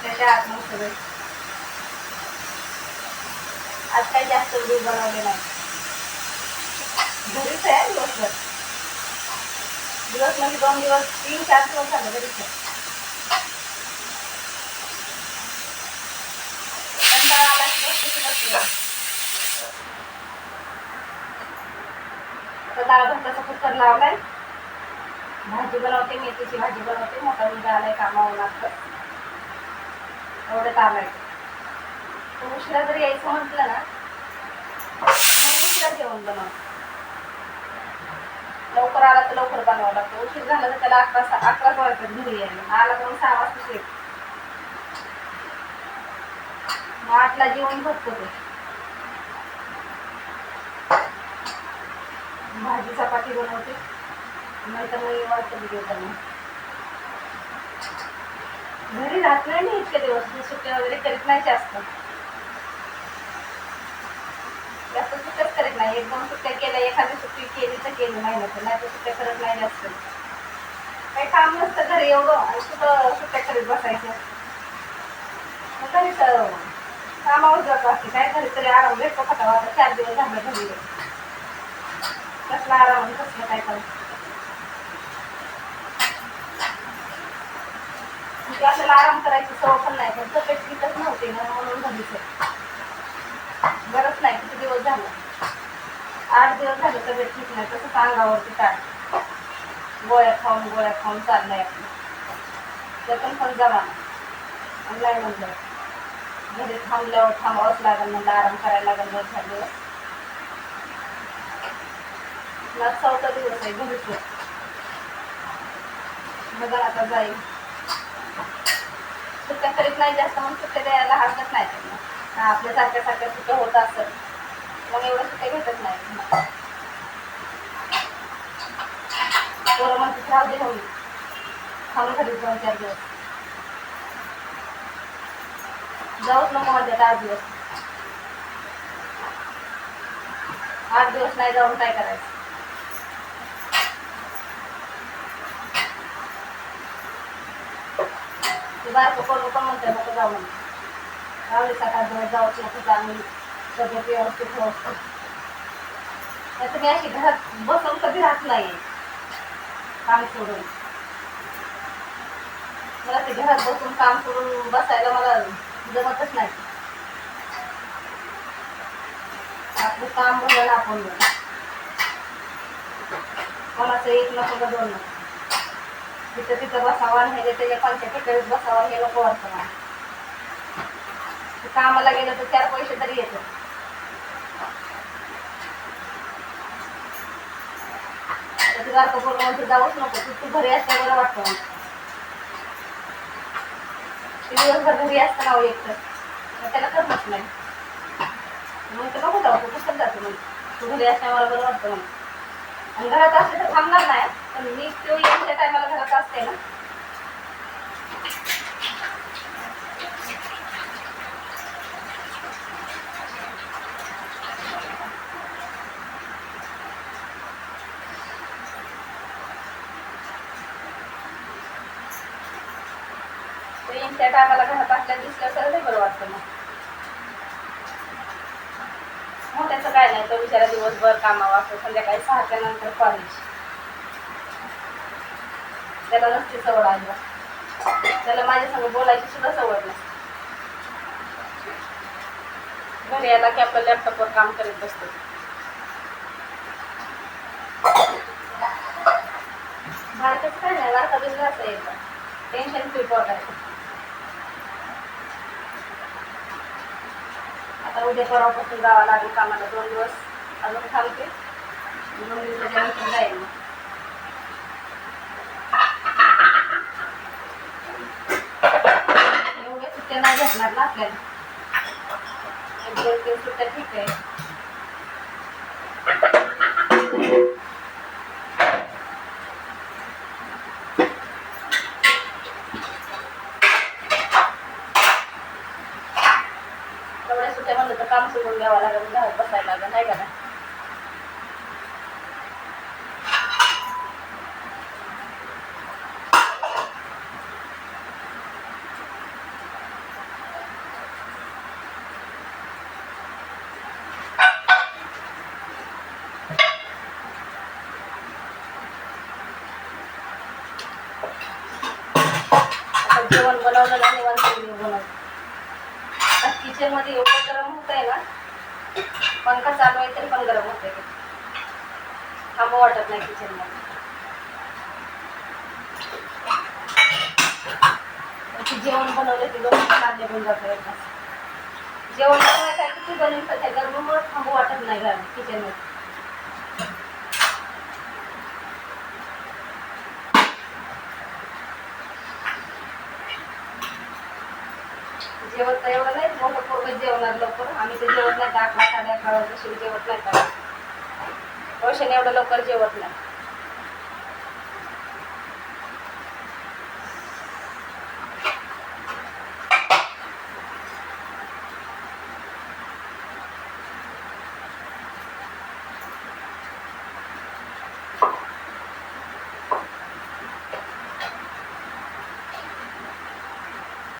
त्याच्या आत मग सगळे आज काही जास्त दूध बनवले नाही. घरीच आहे दिवसभर. दिवस म्हणजे 2 दिवस 3-4 दिवस झाले घरीच आहे. कंटाळा आला की बसले. आता डाळ भाताचा कुकर लावलाय. भाजी बनवते, मेथीची भाजी बनवते. मोठा मुलगा आलाय कामावर लागतं एवढंच आलाय. तो उशिरा जर यायचं म्हटलं ना मग उशिरा जेवण बनव. लवकर आला तर लवकर बनवावं लागतं. उशीर झाला तर त्याला 11 वाजतात घरी यायला. आला तर 6 वाजता येईल. मग 8ला जेवण भरतो ते. भाजी चपाती बनवते नंतर मग वाटतं जेवताना. घरी राहत नाही मी इतके दिवस. सुट्ट्या वगैरे करीत नाही जास्त सुट्ट्याच करीत नाही. 1-2 सुट्ट्या केल्या. एखादी सुट्टी केली तर केली महिन्यात, नाही तर सुट्ट्या करत नाही जास्त. काही काम नसतं घरी एवढं आणि कुठं सुट्ट्या करीत बसायचं. मग घरीच कामावर जात असते. काय घरी तरी आराम भेटतो का? आता 4 दिवस झाले घरी. कसला आराम आणि कसलं काय करायचं. म्हणजे आपल्याला आराम करायची सवय पण नाही. पण तब्येत ठीकच नव्हती ना म्हणून घरीच आहे. बरंच नाही. किती दिवस झालं? 8 दिवस झाले तब्येत ठीक नाही. तसंच अंगावरती काय गोळ्या खाऊन चाललंय आपलं. त्यातून पण जमा नाही म्हणलं घरी थांबावंच लागेल. म्हणलं आराम करायला लागेल 2-4 दिवस. मला 4था दिवस आहे घरीच. मग आता जाईल. सुट्ट्या करीत नाही जास्त म्हणून सुट्ट्या द्यायला हरकत नाही त्यांना. आपल्या सारख्या सुट्ट्या होत असत मग एवढं सुट्ट्या भेटत नाही. पोरं म्हणते राहू दे होईल थांबू घरी 2-4 दिवस. जाऊच नको म्हणतात 8 दिवस. 8 दिवस नाही जाऊन काय करायचं. ते बारकं पोरगं पण म्हणते नको जाऊ म्हणून. राहुले 7-8 दिवस जाऊच नको. चांगली तब्येत व्यवस्थित होत. नाही तुम्ही अशी घरात बसून कधी राहत नाही काम सोडून. मला ते घरात बसून काम करून बसायला मला जमतच नाही. आपलं काम भलं ना आपण कोणाचं 1 नको का 2 नको. तिथं बसावं आणि हे त्याच्या 45 बसावं हे नको वाटतं मला. कामाला गेलं तर 4 पैसे तरी येतात. बारकं पोरगं म्हणते जाऊच नको तू घरी असता बरं वाटतं. दिवसभर घरी असतं ना एकटं त्याला करमत नाही. मग नको जाऊ तू कसं जातो मग तू घरी असता मला बरं वाटतं. मग आणि घरात असले तर थांबणार नाही. पण मी तो येण्याच्या टायमाला घरात असते ना. त्या टायमाला घरात असल्या दिसलं तर बरं वाटतं. मग त्याचं काय नाही. तो बिचारा दिवसभर कामावर असतो. संध्याकाळी 6च्या नंतर कॉलेज. त्याला नसते सवड आली. त्याला माझ्या संग बोलायची सुद्धा सवड नाही. घरी आला की आपलं लॅपटॉपवर काम करत बसतो. भारताचं काय नाही. वारका बिंदू असं येतं टेन्शन फ्री पोटायचं. आता उद्या परवापासून जावं लागेल कामाला. 2 दिवस अजून थांबते. 2 दिवसाच्या नंतर जाईल. एवढ्या सुट्ट्या नाही भेटणार ना आपल्याला. 1-2 सुट्ट्या ठीक आहे. तेवढ्या सुट्ट्या म्हणलं तर काम सोडून घ्यावं लागेल. घरात बसायला लागेल नाही का. बनवलं नाही निवांत व्हिडिओ बनवतो. किचन मध्ये एवढं गरम होत आहे ना, पंखा चालू आहे तरी पण गरम होत आहे, थांबू वाटत नाही किचन मध्ये. जेवण बनवलं की दोन कांदे पण जातो. जेवण काय किती बनवून त्या गरमीमुळे थांबू वाटत नाही किचन मध्ये. जेवण तर एवढं नाही मोठं पोरगं जेवणार लवकर, आम्ही ते जेवत नाही. 11 साडे 11 वाजता जेवत नाही. रोशन एवढं लवकर जेवत नाही.